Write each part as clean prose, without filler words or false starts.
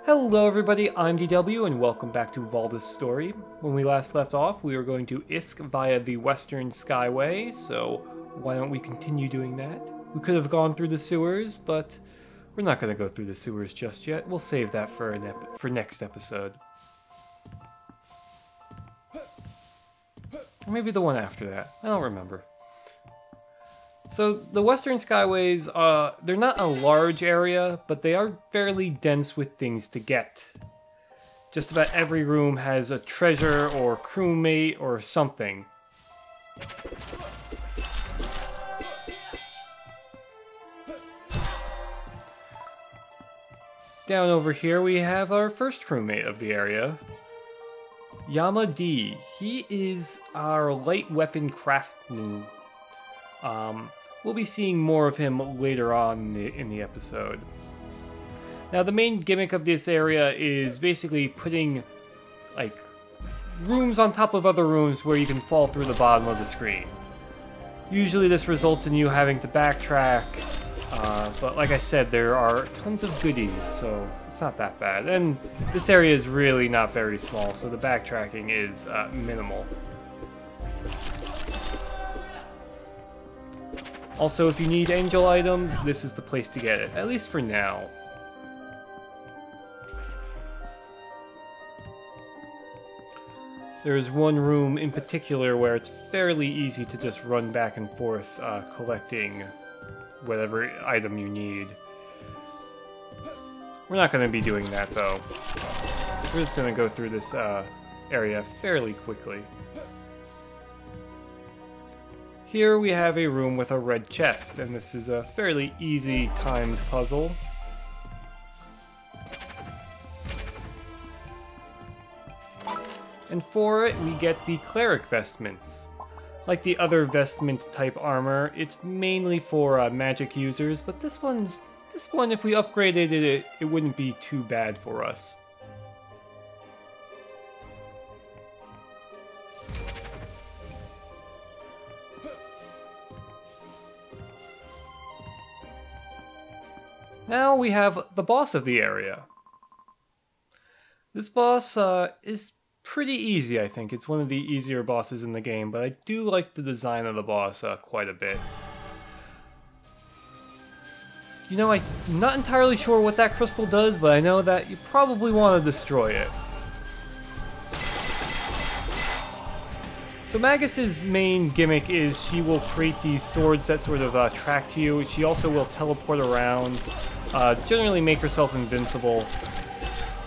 Hello everybody, I'm DW and welcome back to Valdis' story. When we last left off, we were going to Isk via the western Skyway, so why don't we continue doing that? We could have gone through the sewers, but we're not going to go through the sewers just yet. We'll save that for next episode. Or maybe the one after that. I don't remember. So the Western Skyways, they're not a large area, but they are fairly dense with things to get. Just about every room has a treasure or crewmate or something. Down over here we have our first crewmate of the area, Yama D. He is our light weapon craftsman. We'll be seeing more of him later on in the episode. Now, the main gimmick of this area is basically putting, like, rooms on top of other rooms where you can fall through the bottom of the screen. Usually this results in you having to backtrack, but like I said, there are tons of goodies, so it's not that bad. And this area is really not very small, so the backtracking is minimal. Also, if you need angel items, this is the place to get it, at least for now. There's one room in particular where it's fairly easy to just run back and forth collecting whatever item you need. We're not going to be doing that though. We're just going to go through this area fairly quickly. Here we have a room with a red chest, and this is a fairly easy timed puzzle. And for it, we get the cleric vestments. Like the other vestment type armor, it's mainly for magic users, but this one, if we upgraded it, it wouldn't be too bad for us. Now we have the boss of the area. This boss is pretty easy, I think. It's one of the easier bosses in the game, but I do like the design of the boss quite a bit. You know, I'm not entirely sure what that crystal does, but I know that you probably want to destroy it. So Magus's main gimmick is she will create these swords that sort of track to you. She also will teleport around, generally make herself invincible.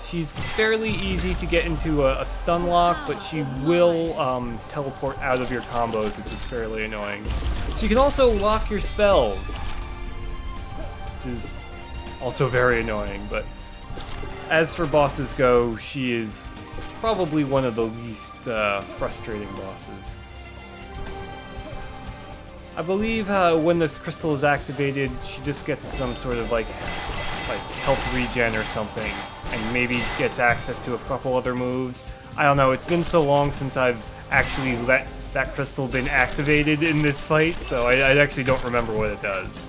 She's fairly easy to get into a stun lock, but she will teleport out of your combos, which is fairly annoying. She can also lock your spells, which is also very annoying. But as for bosses go, she is probably one of the least frustrating bosses. I believe when this crystal is activated, she just gets some sort of like health regen or something, and maybe gets access to a couple other moves. I don't know, it's been so long since I've actually let that crystal been activated in this fight, so I actually don't remember what it does.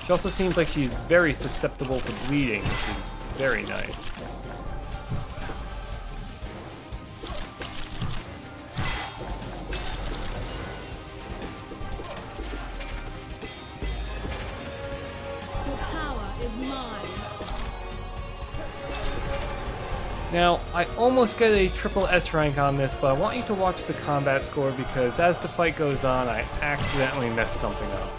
She also seems like she's very susceptible to bleeding, which is very nice. Now, I almost get a triple S rank on this, but I want you to watch the combat score because as the fight goes on, I accidentally messed something up.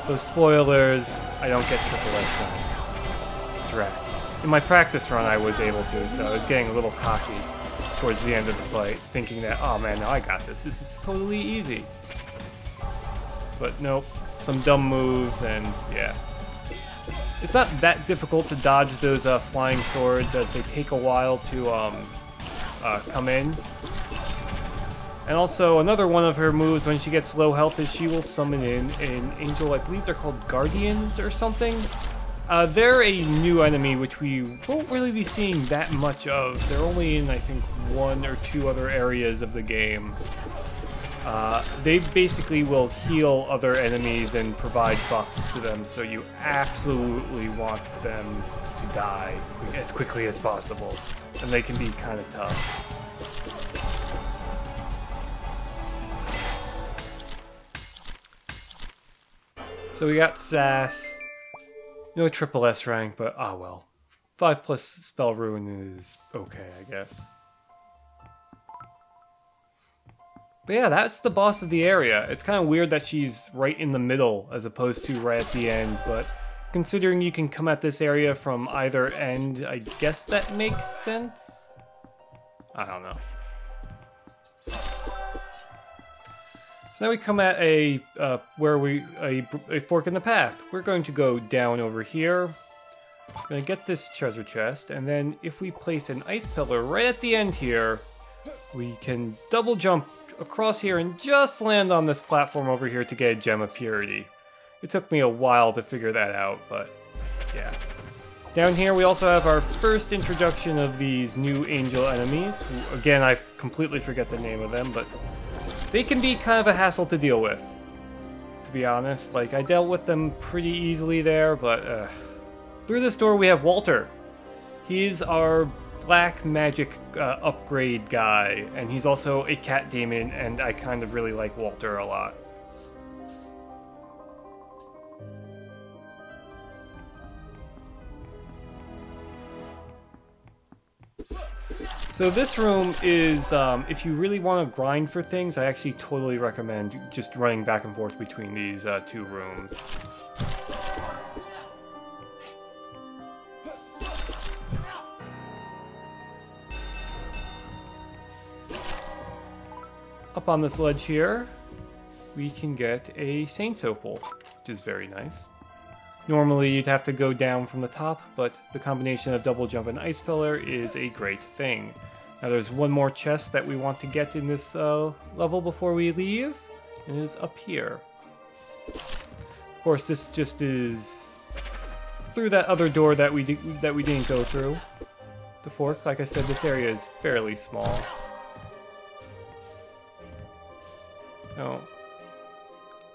So spoilers, I don't get triple S rank. Drats. In my practice run, I was able to, so I was getting a little cocky towards the end of the fight, thinking that, oh man, now I got this. This is totally easy. But nope, some dumb moves, and yeah. It's not that difficult to dodge those flying swords, as they take a while to come in. And also, another one of her moves when she gets low health is she will summon in an angel, I believe they're called Guardians or something. They're a new enemy which we won't really be seeing that much of. They're only in, I think, 1 or 2 other areas of the game. They basically will heal other enemies and provide buffs to them, so you absolutely want them to die as quickly as possible. And they can be kind of tough. So we got Sass. No triple S rank, but ah well. 5+ spell ruin is okay, I guess. But yeah, that's the boss of the area. It's kind of weird that she's right in the middle as opposed to right at the end, but considering you can come at this area from either end, I guess that makes sense? I don't know. So now we come at a fork in the path. We're going to go down over here. We're going to get this treasure chest, and then if we place an ice pillar right at the end here, we can double jump across here and just land on this platform over here to get a gem of purity. It took me a while to figure that out, but yeah. Down here we also have our first introduction of these new angel enemies. Again, I completely forget the name of them, but they can be kind of a hassle to deal with, to be honest. Like, I dealt with them pretty easily there, but through this door we have Walter. He's our black magic upgrade guy, and he's also a cat demon, and I kind of really like Walter a lot. So this room is, if you really want to grind for things, I actually totally recommend just running back and forth between these two rooms. Up on this ledge here, we can get a Saint's Opal, which is very nice. Normally you'd have to go down from the top, but the combination of double jump and ice pillar is a great thing. Now there's one more chest that we want to get in this level before we leave, and it is up here. Of course, this just is through that other door that we didn't go through. The fork, like I said, this area is fairly small. No.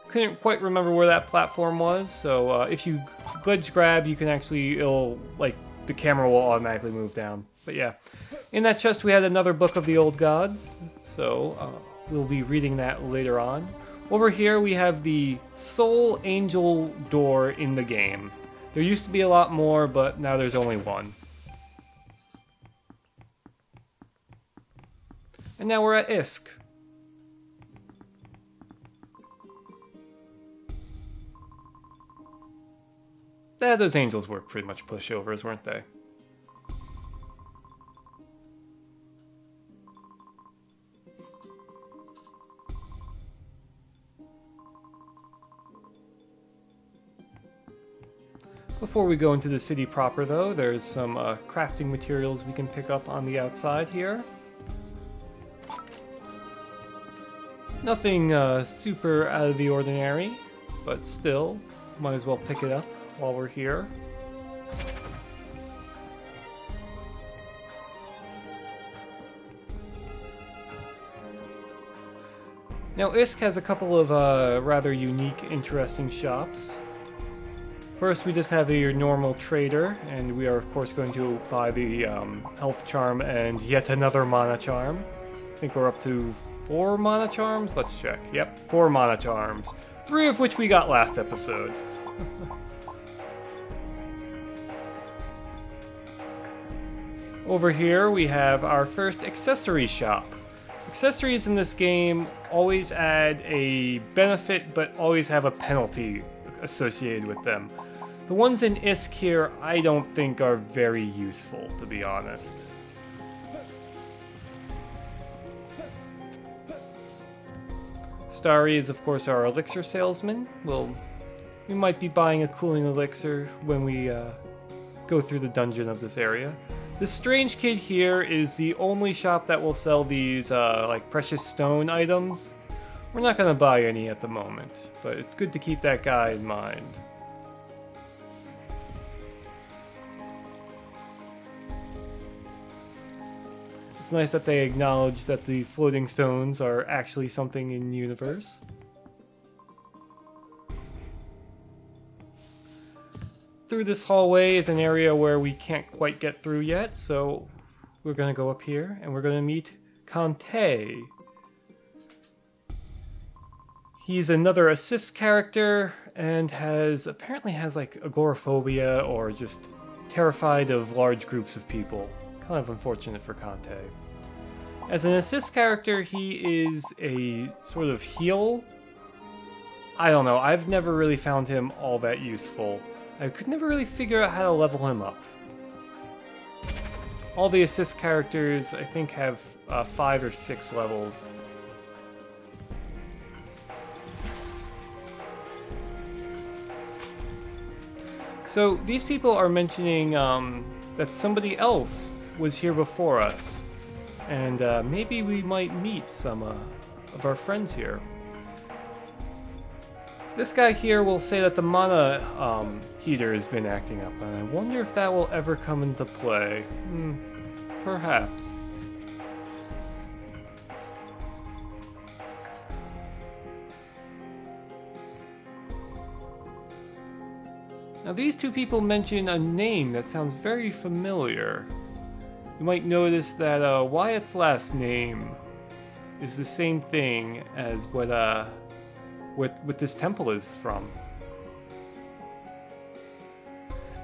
Couldn't quite remember where that platform was, so if you glitch grab, you can actually, the camera will automatically move down. But yeah, in that chest we had another Book of the Old Gods, so we'll be reading that later on. Over here we have the sole angel door in the game. There used to be a lot more, but now there's only one. And now we're at Isk. Those angels were pretty much pushovers, weren't they? Before we go into the city proper, though, there's some crafting materials we can pick up on the outside here. Nothing super out of the ordinary, but still, might as well pick it up while we're here. Now, Isk has a couple of rather unique, interesting shops. First, we just have your normal trader, and we are, of course, going to buy the health charm and yet another mana charm. I think we're up to 4 mana charms? Let's check. Yep, 4 mana charms. 3 of which we got last episode. Over here we have our first accessory shop. Accessories in this game always add a benefit but always have a penalty associated with them. The ones in Isk here I don't think are very useful, to be honest. Starry is of course our elixir salesman. We might be buying a cooling elixir when we go through the dungeon of this area. This strange kid here is the only shop that will sell these like precious stone items. We're not going to buy any at the moment, but it's good to keep that guy in mind. It's nice that they acknowledge that the floating stones are actually something in universe. Through this hallway is an area where we can't quite get through yet, so we're gonna go up here and we're gonna meet Conte. He's another assist character and apparently has like agoraphobia or just terrified of large groups of people. Kind of unfortunate for Conte. As an assist character, he is a sort of heal. I don't know, I've never really found him all that useful. I could never really figure out how to level him up. All the assist characters, I think, have 5 or 6 levels. So these people are mentioning that somebody else was here before us, and maybe we might meet some of our friends here. This guy here will say that the mana heater has been acting up, and I wonder if that will ever come into play. Perhaps. Now these two people mention a name that sounds very familiar. You might notice that Wyatt's last name is the same thing as what this temple is from.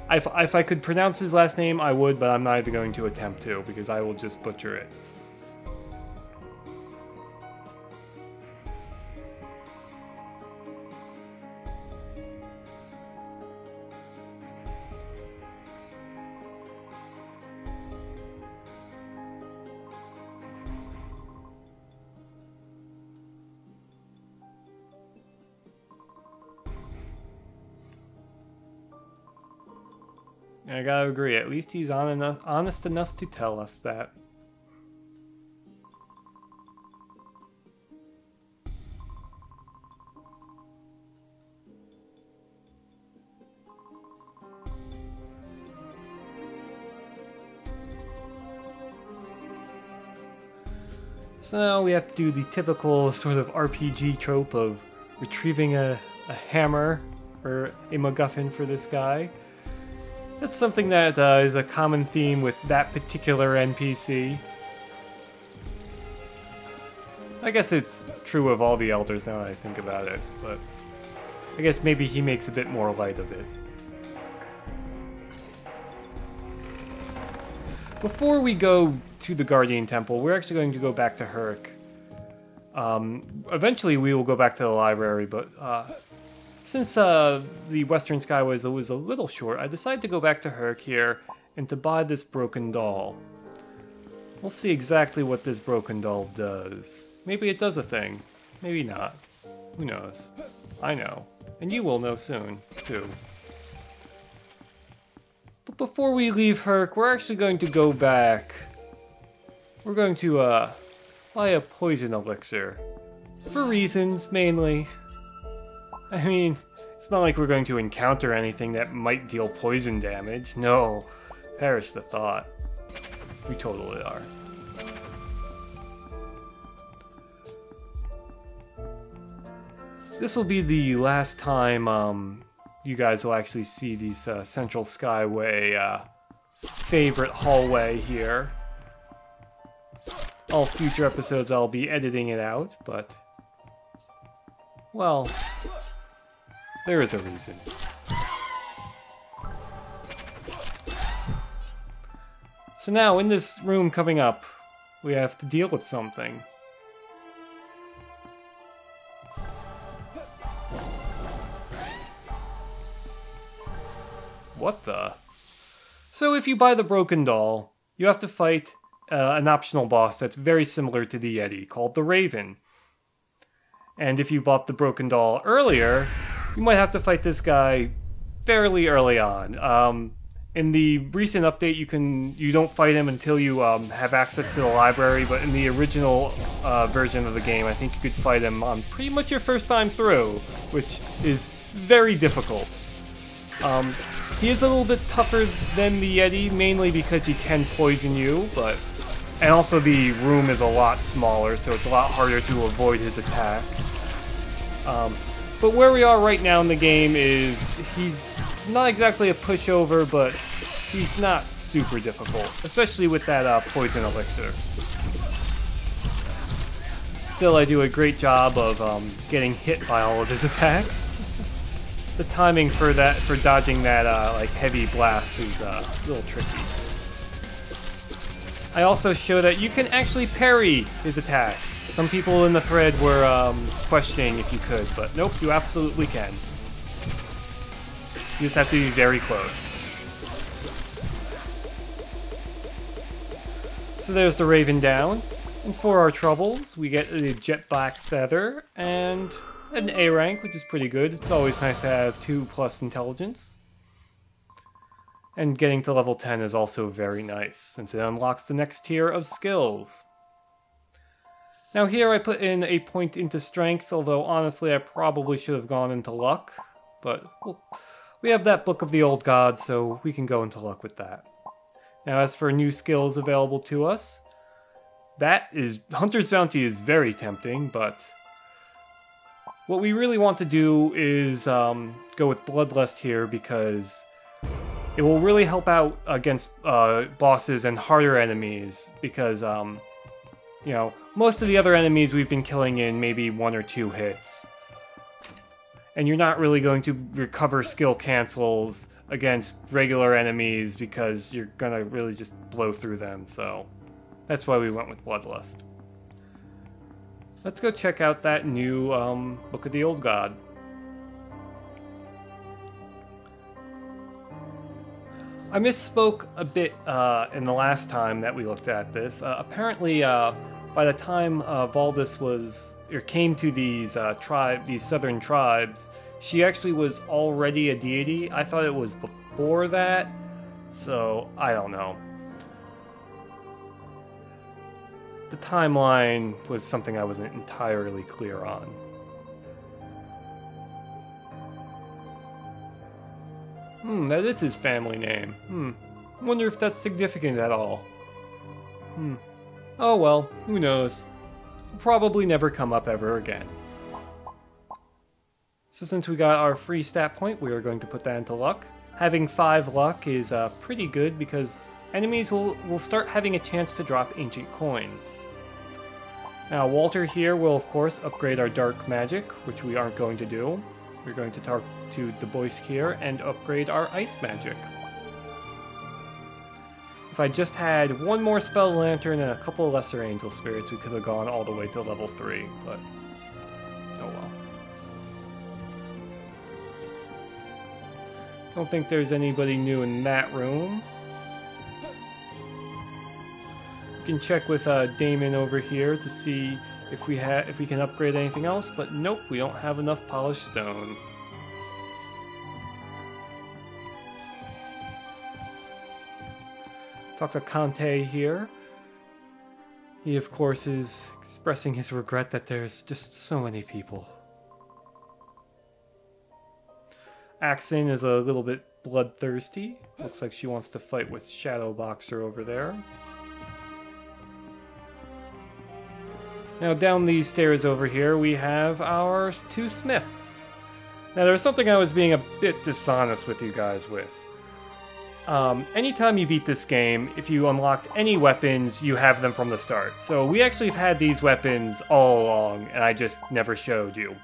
If I could pronounce his last name, I would, but I'm not even going to attempt to, because I will just butcher it. I gotta agree, at least he's honest enough to tell us that. So now we have to do the typical sort of RPG trope of retrieving a hammer or a MacGuffin for this guy. That's something that is a common theme with that particular NPC. I guess it's true of all the elders now that I think about it, but I guess maybe he makes a bit more light of it. Before we go to the Guardian Temple, we're actually going to go back to Herc. Eventually we will go back to the library, but since the Western Skyway was a little short, I decided to go back to Herc here and to buy this broken doll. We'll see exactly what this broken doll does. Maybe it does a thing. Maybe not. Who knows? I know. And you will know soon, too. But before we leave Herc, we're actually going to go back. We're going to buy a poison elixir. For reasons, mainly. I mean, it's not like we're going to encounter anything that might deal poison damage. No, perish the thought. We totally are. This will be the last time you guys will actually see these Central Skyway favorite hallway here. All future episodes I'll be editing it out, but well, there is a reason. So now, in this room coming up, we have to deal with something. What the? So if you buy the broken doll, you have to fight an optional boss that's very similar to the Yeti, called the Raven. And if you bought the broken doll earlier, you might have to fight this guy fairly early on. In the recent update, you don't fight him until you have access to the library, but in the original version of the game, I think you could fight him on pretty much your first time through, which is very difficult. He is a little bit tougher than the Yeti, mainly because he can poison you, but And also the room is a lot smaller, so it's a lot harder to avoid his attacks. But where we are right now in the game is he's not exactly a pushover, but he's not super difficult, especially with that poison elixir. Still, I do a great job of getting hit by all of his attacks. The timing for dodging that like heavy blast is a little tricky. I also show that you can actually parry his attacks. Some people in the thread were questioning if you could, but nope, you absolutely can. You just have to be very close. So there's the Raven down. And for our troubles, we get a jet black feather and an A rank, which is pretty good. It's always nice to have 2+ intelligence. And getting to level 10 is also very nice, since it unlocks the next tier of skills. Now here I put in a point into strength, although honestly I probably should have gone into luck. But we have that Book of the Old Gods, so we can go into luck with that. Now as for new skills available to us, Hunter's Bounty is very tempting, but what we really want to do is go with Bloodlust here, because it will really help out against bosses and harder enemies, because, you know, most of the other enemies we've been killing in maybe 1 or 2 hits. And you're not really going to recover skill cancels against regular enemies because you're gonna really just blow through them, so that's why we went with Bloodlust. Let's go check out that new Book of the Old God. I misspoke a bit in the last time that we looked at this. Apparently, by the time Valdis came to these southern tribes, she actually was already a deity. I thought it was before that, so I don't know. The timeline was something I wasn't entirely clear on. That is his family name. Wonder if that's significant at all. Oh well, who knows. Will probably never come up ever again. So since we got our free stat point, we are going to put that into luck. Having 5 luck is pretty good because enemies will start having a chance to drop ancient coins. Now Walter here will of course upgrade our dark magic, which we aren't going to do. We're going to talk to the Boysk here and upgrade our ice magic. If I just had one more spell lantern and a couple lesser angel spirits, we could have gone all the way to level 3, but oh well. Don't think there's anybody new in that room. We can check with Damon over here to see if we can upgrade anything else, but nope, we don't have enough polished stone. Talk to Kante here. He of course is expressing his regret that there's just so many people. Axon is a little bit bloodthirsty. Looks like she wants to fight with Shadow Boxer over there. Now down these stairs over here we have our 2 smiths. Now there's something I was being a bit dishonest with you guys with. Anytime you beat this game, if you unlocked any weapons, you have them from the start. So we actually have had these weapons all along, and I just never showed you.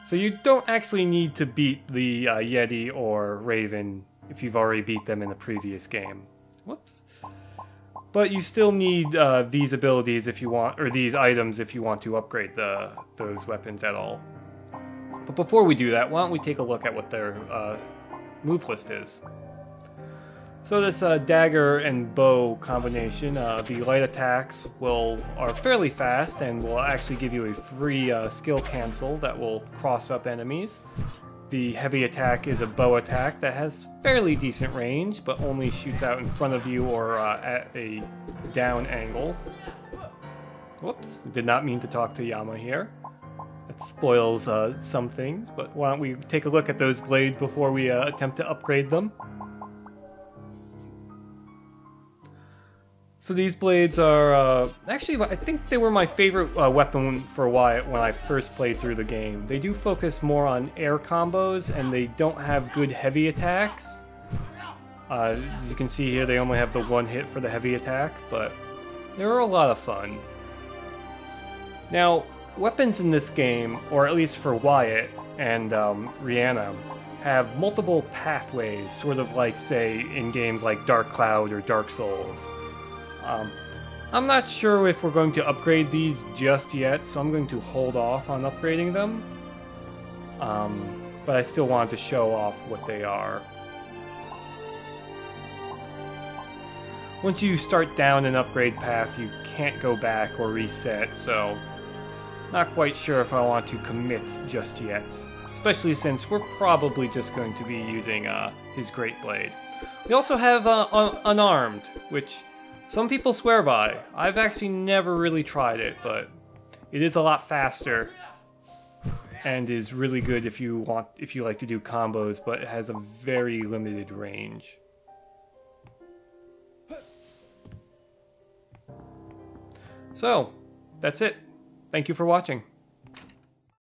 So you don't actually need to beat the Yeti or Raven if you've already beat them in the previous game. Whoops. But you still need these abilities if you want, or these items if you want to upgrade those weapons at all. But before we do that, why don't we take a look at what their move list is. So this dagger and bow combination, the light attacks are fairly fast and will actually give you a free skill cancel that will cross up enemies. The heavy attack is a bow attack that has fairly decent range, but only shoots out in front of you or at a down angle. Whoops, did not mean to talk to Yama here. That spoils some things, but why don't we take a look at those blades before we attempt to upgrade them. So these blades are, actually, I think they were my favorite weapon for Wyatt when I first played through the game. They do focus more on air combos, and they don't have good heavy attacks. As you can see here, they only have the one hit for the heavy attack, but they were a lot of fun. Now, weapons in this game, or at least for Wyatt and Rihanna, have multiple pathways, sort of like, say, in games like Dark Cloud or Dark Souls. I'm not sure if we're going to upgrade these just yet, so I'm going to hold off on upgrading them. But I still wanted to show off what they are. Once you start down an upgrade path, you can't go back or reset, so not quite sure if I want to commit just yet. Especially since we're probably just going to be using his Great Blade. We also have Unarmed, which some people swear by. I've actually never really tried it, but it is a lot faster and is really good if you like to do combos, but it has a very limited range. So, that's it. Thank you for watching.